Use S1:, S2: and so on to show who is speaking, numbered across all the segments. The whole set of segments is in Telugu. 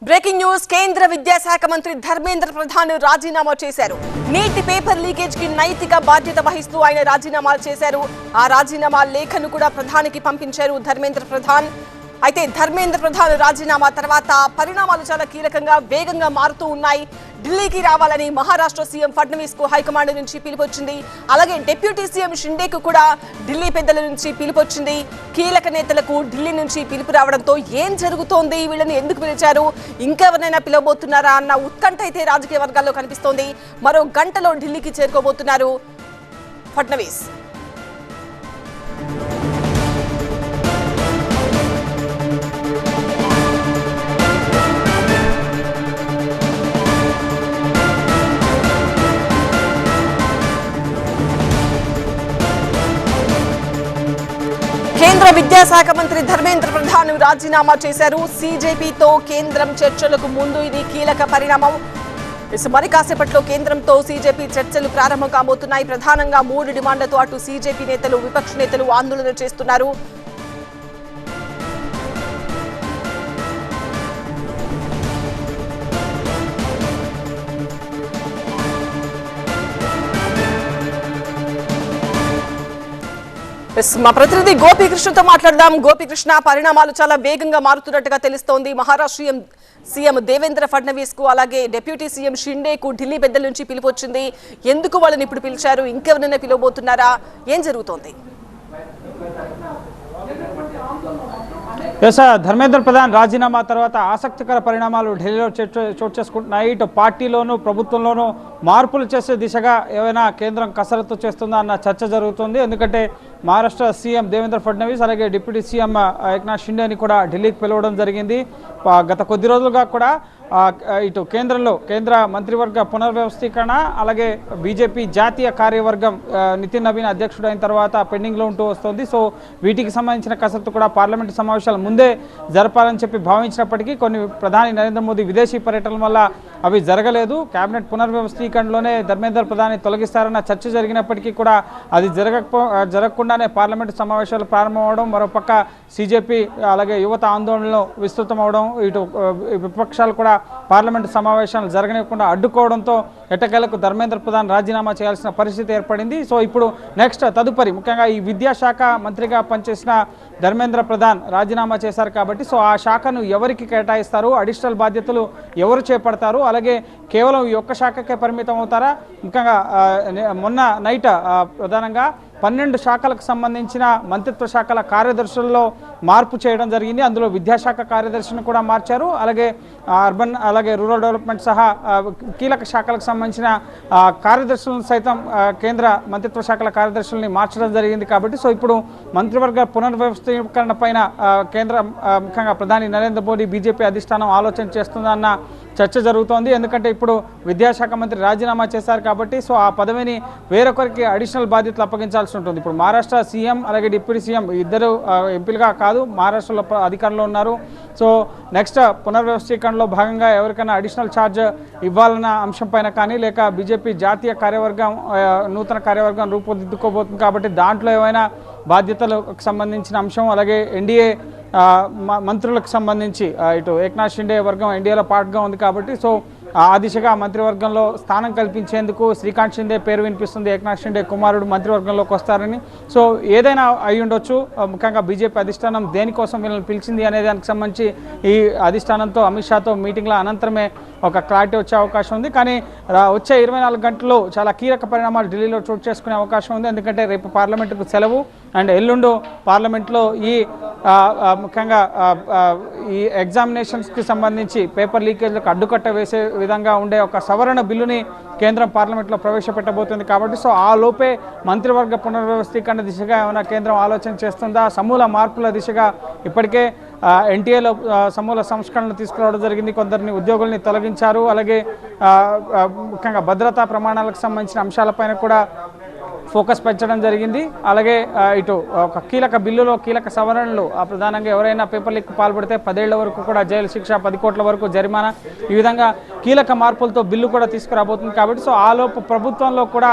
S1: బ్రేకింగ్ న్యూస్ కేంద్ర విద్యాశాఖ మంత్రి ధర్మేంద్ర ప్రధాన్ రాజీనామా చేశారు. నీటి పేపర్ లీకేజ్ కి నైతిక బాధ్యత వహిస్తూ ఆయన రాజీనామా చేశారు. ఆ రాజీనామా లేఖను కూడా ప్రధానికి పంపించారు ధర్మేంద్ర ప్రధాన్. అయితే ధర్మేంద్ర ప్రధాన్ రాజీనామా తర్వాత పరిణామాలు చాలా కీలకంగా వేగంగా మారుతూ ఉన్నాయి. ఢిల్లీకి రావాలని మహారాష్ట్ర సీఎం ఫడ్నవీస్ కు హైకమాండ్ నుంచి పిలుపొచ్చింది. అలాగే డిప్యూటీ సీఎం షిండేకు కూడా ఢిల్లీ పెద్దల నుంచి పిలుపొచ్చింది. కీలక నేతలకు ఢిల్లీ నుంచి పిలుపు రావడంతో ఏం జరుగుతోంది, వీళ్ళని ఎందుకు పిలిచారు, ఇంకెవరినైనా పిలవబోతున్నారా అన్న ఉత్కంఠ అయితే రాజకీయ వర్గాల్లో కనిపిస్తోంది. మరో గంటలో ఢిల్లీకి చేరుకోబోతున్నారు ఫడ్నవీస్. కేంద్ర విద్యాశాఖ మంత్రి ధర్మేంద్ర ప్రధాన్ రాజీనామా చేశారు. సీజేపీతో కేంద్రం చర్చలకు ముందు ఇది కీలక పరిణామం. మరి కాసేపట్లో కేంద్రంతో సీజేపీ చర్చలు ప్రారంభం కాబోతున్నాయి. ప్రధానంగా 3 డిమాండ్లతో అటు సీజేపీ నేతలు విపక్ష నేతలు ఆందోళన చేస్తున్నారు. మా ప్రతినిధి గోపీకృష్ణతో మాట్లాడదాం. గోపీకృష్ణ, పరిణామాలు చాలా వేగంగా మారుతున్నట్టుగా తెలుస్తోంది. మహారాష్ట్ర సీఎం దేవేంద్ర ఫడ్నవీస్ కు అలాగే డిప్యూటీ సీఎం షిండేకు ఢిల్లీ పెద్దల నుంచి పిలుపొచ్చింది. ఎందుకు వాళ్ళని ఇప్పుడు పిలిచారు, ఇంకెవరైనా పిలవబోతున్నారా, ఏం జరుగుతోంది?
S2: ధర్మేంద్ర ప్రధాన్ రాజీనామా తర్వాత ఆసక్తికర పరిణామాలు ఢిల్లీలో చోటు చేసుకుంటున్నాయి. ఇటు పార్టీలోనూ ప్రభుత్వంలోనూ మార్పులు చేసే దిశగా ఏమైనా కేంద్రం కసరత్తు చేస్తుందా అన్న చర్చ జరుగుతుంది. ఎందుకంటే మహారాష్ట్ర సీఎం దేవేంద్ర ఫడ్నవీస్ అలాగే డిప్యూటీ సీఎం ఏక్నాథ్ షిండేని కూడా ఢిల్లీకి పిలవడం జరిగింది. గత కొద్ది రోజులుగా కూడా ఇటు కేంద్ర మంత్రివర్గ పునర్వ్యవస్థీకరణ అలాగే బీజేపీ జాతీయ కార్యవర్గం నితిన్ నవీన్ అధ్యక్షుడు అయిన తర్వాత పెండింగ్లో ఉంటూ వస్తుంది. సో వీటికి సంబంధించిన కసరత్తు కూడా పార్లమెంటు సమావేశాలు ముందే జరపాలని చెప్పి భావించినప్పటికీ కొన్ని ప్రధాని నరేంద్ర మోదీ విదేశీ పర్యటనల వల్ల అవి జరగలేదు. కేబినెట్ పునర్వ్యవస్థీకరణలోనే ధర్మేంద్ర ప్రధాని తొలగిస్తారన్న చర్చ జరిగినప్పటికీ కూడా అది జరగకుండానే పార్లమెంటు సమావేశాలు ప్రారంభమవడం, మరోపక్క సీజేపీ అలాగే యువత ఆందోళనలు విస్తృతం అవడం, ఇటు విపక్షాలు కూడా పార్లమెంటు సమావేశాలు జరగనివ్వకుండా అడ్డుకోవడంతో ఎట్టకేలకు ధర్మేంద్ర ప్రధాన్ రాజీనామా చేయాల్సిన పరిస్థితి ఏర్పడింది. సో ఇప్పుడు తదుపరి ముఖ్యంగా ఈ విద్యాశాఖ మంత్రిగా పనిచేసిన ధర్మేంద్ర ప్రధాన్ రాజీనామా చేశారు కాబట్టి సో ఆ శాఖను ఎవరికి కేటాయిస్తారు, అడిషనల్ బాధ్యతలు ఎవరు చేపడతారు, అలాగే కేవలం ఈ ఒక్క శాఖకే పరిమితం అవుతారా? ముఖ్యంగా మొన్న నైట్ ప్రధానంగా 12 శాఖలకు సంబంధించిన మంత్రిత్వ శాఖల కార్యదర్శుల్లో మార్పు చేయడం జరిగింది. అందులో విద్యాశాఖ కార్యదర్శిని కూడా మార్చారు. అలాగే అర్బన్ అలాగే రూరల్ డెవలప్మెంట్ సహా కీలక శాఖలకు సంబంధించిన కార్యదర్శులను సైతం కేంద్ర మంత్రిత్వ శాఖల కార్యదర్శుల్ని మార్చడం జరిగింది. కాబట్టి సో ఇప్పుడు మంత్రివర్గ పునర్వ్యవస్థీకరణ పైన కేంద్ర ముఖ్యంగా ప్రధాని నరేంద్ర మోదీ బీజేపీ అధిష్టానం ఆలోచన చేస్తుందన్న చర్చ జరుగుతోంది. ఎందుకంటే ఇప్పుడు విద్యాశాఖ మంత్రి రాజీనామా చేశారు కాబట్టి సో ఆ పదవిని వేరొకరికి అడిషనల్ బాధ్యతలు అప్పగించాల్సి ఉంటుంది. ఇప్పుడు మహారాష్ట్ర సీఎం అలాగే డిప్యూటీ సీఎం ఇద్దరు ఎంపీలుగా కాదు, మహారాష్ట్రలో అధికారంలో ఉన్నారు. సో నెక్స్ట్ పునర్వ్యవస్థీకరణలో భాగంగా ఎవరికైనా అడిషనల్ ఛార్జ్ ఇవ్వాలన్న అంశం పైన కానీ లేక బీజేపీ జాతీయ కార్యవర్గం నూతన కార్యవర్గం రూపుదిద్దుకోబోతుంది కాబట్టి దాంట్లో ఏమైనా బాధ్యతలకు సంబంధించిన అంశం అలాగే ఎన్డీఏ మంత్రులకు సంబంధించి ఇటు ఏక్నాథ్ షిండే వర్గం ఎన్డీఏలో పార్ట్గా ఉంది కాబట్టి సో ఆ దిశగా మంత్రివర్గంలో స్థానం కల్పించేందుకు శ్రీకాంత్ షిండే పేరు వినిపిస్తుంది. ఏక్నాథ్ షిండే కుమారుడు మంత్రివర్గంలోకి వస్తారని. సో ఏదైనా అయి ఉండొచ్చు. ముఖ్యంగా బీజేపీ అధిష్టానం దేనికోసం వీళ్ళని పిలిచింది అనే దానికి సంబంధించి ఈ అధిష్టానంతో అమిత్ షాతో మీటింగ్ల అనంతరమే ఒక క్లారిటీ వచ్చే అవకాశం ఉంది. కానీ వచ్చే 24 గంటల్లో చాలా కీలక పరిణామాలు ఢిల్లీలో చోటు చేసుకునే అవకాశం ఉంది. ఎందుకంటే రేపు పార్లమెంటుకు సెలవు అండ్ ఎల్లుండు పార్లమెంట్లో ఈ ముఖ్యంగా ఈ ఎగ్జామినేషన్స్కి సంబంధించి పేపర్ లీకేజ్లకు అడ్డుకట్ట వేసే విధంగా ఉండే ఒక సవరణ బిల్లుని కేంద్రం పార్లమెంట్లో ప్రవేశపెట్టబోతుంది. కాబట్టి సో ఆ లోపే మంత్రివర్గ పునర్వ్యవస్థీకరణ దిశగా ఏమైనా కేంద్రం ఆలోచన చేస్తుందా? సమూల మార్పుల దిశగా ఇప్పటికే ఎన్టీఏలో సమూల సంస్కరణలు తీసుకురావడం జరిగింది. కొందరిని ఉద్యోగుల్ని తొలగించారు. అలాగే ముఖ్యంగా భద్రతా ప్రమాణాలకు సంబంధించిన అంశాలపైన కూడా ఫోకస్ పెంచడం జరిగింది. అలాగే ఇటు ఒక కీలక బిల్లులో కీలక సవరణలు ప్రధానంగా ఎవరైనా పేపర్ లీక్ పాల్పడితే 10 ఏళ్ల వరకు కూడా జైలు శిక్ష, 10 కోట్ల వరకు జరిమానా, ఈ విధంగా కీలక మార్పులతో బిల్లు కూడా తీసుకురాబోతుంది. కాబట్టి సో ఆలోపు ప్రభుత్వంలో కూడా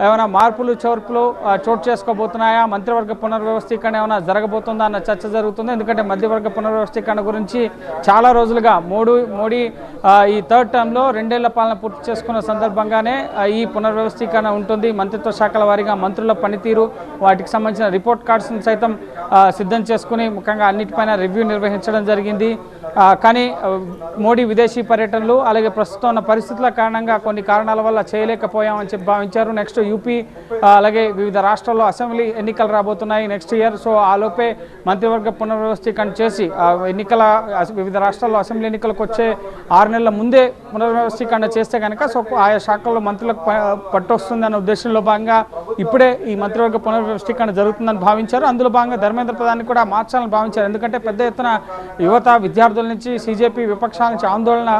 S2: ఏమైనా మార్పులు చోర్పులు చోటు చేసుకోబోతున్నాయా, మంత్రివర్గ పునర్వ్యవస్థీకరణ ఏమైనా జరగబోతుందా అన్న చర్చ జరుగుతుంది. ఎందుకంటే మంత్రివర్గ పునర్వ్యవస్థీకరణ గురించి చాలా రోజులుగా మోడీ ఈ థర్డ్ టర్మ్లో 2 ఏళ్ల పాలన పూర్తి చేసుకున్న సందర్భంగానే ఈ పునర్వ్యవస్థీకరణ ఉంటుంది. మంత్రిత్వ శాఖల వారీగా మంత్రుల పనితీరు, వాటికి సంబంధించిన రిపోర్ట్ కార్డ్స్ని సైతం సిద్ధం చేసుకుని ముఖ్యంగా అన్నిటిపైన రివ్యూ నిర్వహించడం జరిగింది. కానీ మోడీ విదేశీ పర్యటనలు అలాగే ప్రస్తుతం ఉన్న పరిస్థితుల కారణంగా కొన్ని కారణాల వల్ల చేయలేకపోయామని చెప్పి భావించారు. నెక్స్ట్ యూపీ అలాగే వివిధ రాష్ట్రాల్లో అసెంబ్లీ ఎన్నికలు రాబోతున్నాయి నెక్స్ట్ ఇయర్. సో ఆలోపే మంత్రివర్గ పునర్వ్యవస్థీకరణ చేసి వివిధ రాష్ట్రాల్లో అసెంబ్లీ ఎన్నికలకు వచ్చే 6 నెలల ముందే పునర్వ్యవస్థీకరణ చేస్తే కనుక సో ఆయా శాఖల్లో మంత్రులకు పట్టొస్తుందన్న ఉద్దేశంలో భాగంగా ఇప్పుడే ఈ మంత్రివర్గ పునర్వ్యవస్థీకరణ జరుగుతుందని భావించారు. అందులో భాగంగా ధర్మేంద్ర ప్రధాన్ని కూడా మార్చాలని భావించారు. ఎందుకంటే పెద్ద ఎత్తున యువత, విద్యార్థుల నుంచి సిజేపీ విపక్షాల నుంచి ఆందోళన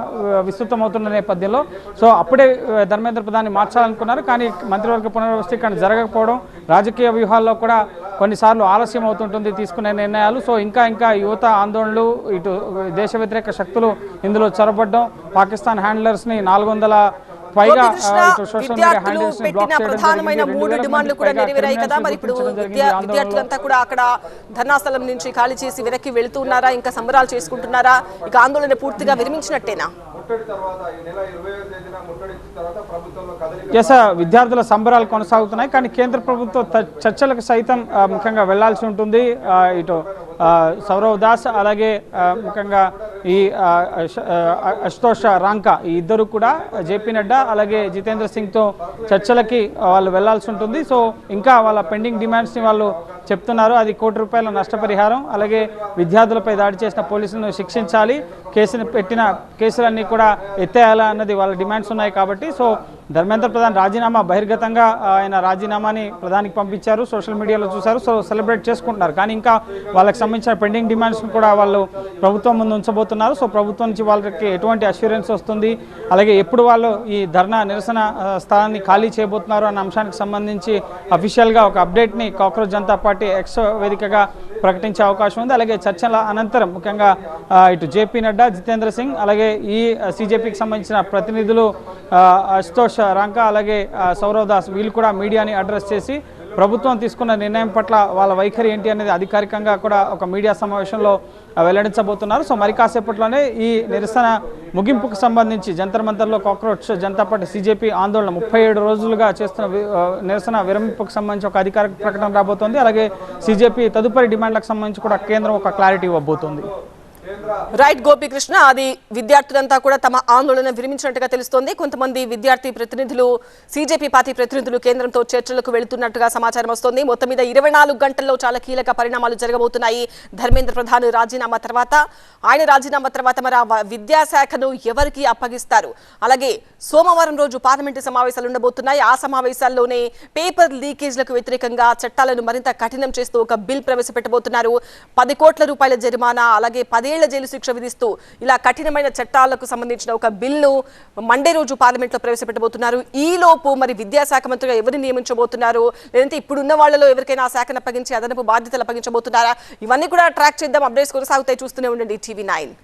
S2: విస్తృతమవుతున్న నేపథ్యంలో సో అప్పుడే ధర్మేంద్ర ప్రధాన్ని మార్చాలనుకున్నారు. కానీ మంత్రివర్గ పునర్వ్యవస్థీకరణ జరగకపోవడం, రాజకీయ వ్యూహాల్లో కూడా కొన్నిసార్లు ఆలస్యం అవుతుంటుంది తీసుకునే నిర్ణయాలు. సో ఇంకా యువత ఆందోళనలు, ఇటు దేశ వ్యతిరేక శక్తులు ఇందులో చొరబడ్డం, పాకిస్తాన్ హ్యాండ్లర్స్ని 400 పైగా
S1: విద్యార్థులు పెట్టిన ప్రధానమైన 3 డిమాండ్లు కూడా నెరవేరాయి కదా. మరి ఇప్పుడు విద్యార్థులంతా కూడా అక్కడ ధర్నాస్థలం నుంచి ఖాళీ చేసి వెనక్కి వెళ్తున్నారా, ఇంకా సంబరాలు చేసుకుంటున్నారా, ఇక ఆందోళన పూర్తిగా విరమించినట్టేనా?
S2: విద్యార్థుల సంబరాలు కొనసాగుతున్నాయి. కానీ కేంద్ర ప్రభుత్వ చర్చలకు సైతం ముఖ్యంగా వెళ్లాల్సి ఉంటుంది. ఇటు సౌరవ్ దాస్ అలాగే ముఖ్యంగా ఈ అశుతోష్ రాంకా ఈ ఇద్దరు కూడా జేపీ నడ్డా అలాగే జితేంద్ర సింగ్తో చర్చలకి వాళ్ళు వెళ్లాల్సి ఉంటుంది. సో ఇంకా వాళ్ళ పెండింగ్ డిమాండ్స్ని వాళ్ళు చెప్తున్నారు. అది ₹1 నష్టపరిహారం, అలాగే విద్యార్థులపై దాడి చేసిన పోలీసులను శిక్షించాలి, కేసులన్నీ కూడా ఎత్తేయాలా అన్నది వాళ్ళ డిమాండ్స్ ఉన్నాయి. కాబట్టి సో ధర్మేంద్ర ప్రధాన్ రాజీనామా బహిర్గతంగా ఆయన రాజీనామాని ప్రధానికి పంపించారు, సోషల్ మీడియాలో చూశారు. సో సెలబ్రేట్ చేసుకుంటున్నారు. కానీ ఇంకా వాళ్ళకి సంబంధించిన పెండింగ్ డిమాండ్స్ని కూడా వాళ్ళు ప్రభుత్వం ముందు ఉంచబోతున్నారు. సో ప్రభుత్వం నుంచి వాళ్ళకి ఎటువంటి అష్యూరెన్స్ వస్తుంది, అలాగే ఎప్పుడు వాళ్ళు ఈ ధర్నా నిరసన స్థలాన్ని ఖాళీ చేయబోతున్నారు అన్న అంశానికి సంబంధించి అఫీషియల్గా ఒక అప్డేట్ని కాక్రోచ్ జనతా పార్టీ ఎక్స్ వేదికగా ప్రకటించే అవకాశం ఉంది. అలాగే చర్చల అనంతరం ముఖ్యంగా ఇటు జేపీ నడ్డా, జితేంద్ర సింగ్ అలాగే ఈ సిజేపీకి సంబంధించిన ప్రతినిధులు అశుతోష్ రాంకా అలాగే సౌరవ్ దాస్ వీళ్ళు కూడా మీడియాని అడ్రస్ చేసి ప్రభుత్వం తీసుకున్న నిర్ణయం పట్ల వాళ్ళ వైఖరి ఏంటి అనేది అధికారికంగా కూడా ఒక మీడియా సమావేశంలో వెల్లడించబోతున్నారు. సో మరి కాసేపట్లోనే ఈ నిరసన ముగింపుకు సంబంధించి జంతర్ మంతర్లో కాక్రోచ్ జనతా పార్టీ సిజేపీ ఆందోళన 37 రోజులుగా చేస్తున్న నిరసన విరమింపుకు సంబంధించి ఒక అధికారిక ప్రకటన రాబోతోంది. అలాగే సిజేపీ తదుపరి డిమాండ్లకు సంబంధించి కూడా కేంద్రం ఒక క్లారిటీ ఇవ్వబోతోంది.
S1: రైట్ గోపీకృష్ణ, అది విద్యార్థులంతా కూడా తమ ఆందోళన విరమించినట్టుగా తెలుస్తోంది. కొంతమంది విద్యార్థి ప్రతినిధులు, సిజేపీ పార్టీ ప్రతినిధులు కేంద్రంతో చర్చలకు వెళుతున్నట్టుగా సమాచారం వస్తోంది. మొత్తం మీద 24 గంటల్లో చాలా కీలక పరిణామాలు జరగబోతున్నాయి. ధర్మేంద్ర ప్రధాన్ రాజీనామా తర్వాత, ఆయన రాజీనామా తర్వాత మరి విద్యాశాఖను ఎవరికి అప్పగిస్తారు? అలాగే సోమవారం రోజు పార్లమెంటు సమావేశాలు ఉండబోతున్నాయి. ఆ సమావేశాల్లోనే పేపర్ లీకేజ్లకు వ్యతిరేకంగా చట్టాలను మరింత కఠినం చేస్తూ ఒక బిల్ ప్రవేశపెట్టబోతున్నారు. ₹10 కోట్ల జరిమానా, అలాగే 10 ఏళ్ల జైలు శిక్ష విధిస్తూ ఇలా కఠినమైన చట్టాలకు సంబంధించిన ఒక బిల్లు మండే రోజు పార్లమెంట్లో ప్రవేశపెట్టబోతున్నారు. ఈ లోపు మరి విద్యాశాఖ మంత్రిగా ఎవరిని నియమించబోతున్నారు, లేదంటే ఇప్పుడున్న వాళ్లలో ఎవరికైనా ఆ శాఖను అప్పగించి అదనపు బాధ్యతలు అప్పగించబోతున్నారా? ఇవన్నీ కూడా ట్రాక్ చేద్దాం. అప్డేట్స్ కొనసాగుతాయి. చూస్తూనే ఉండండి TV9.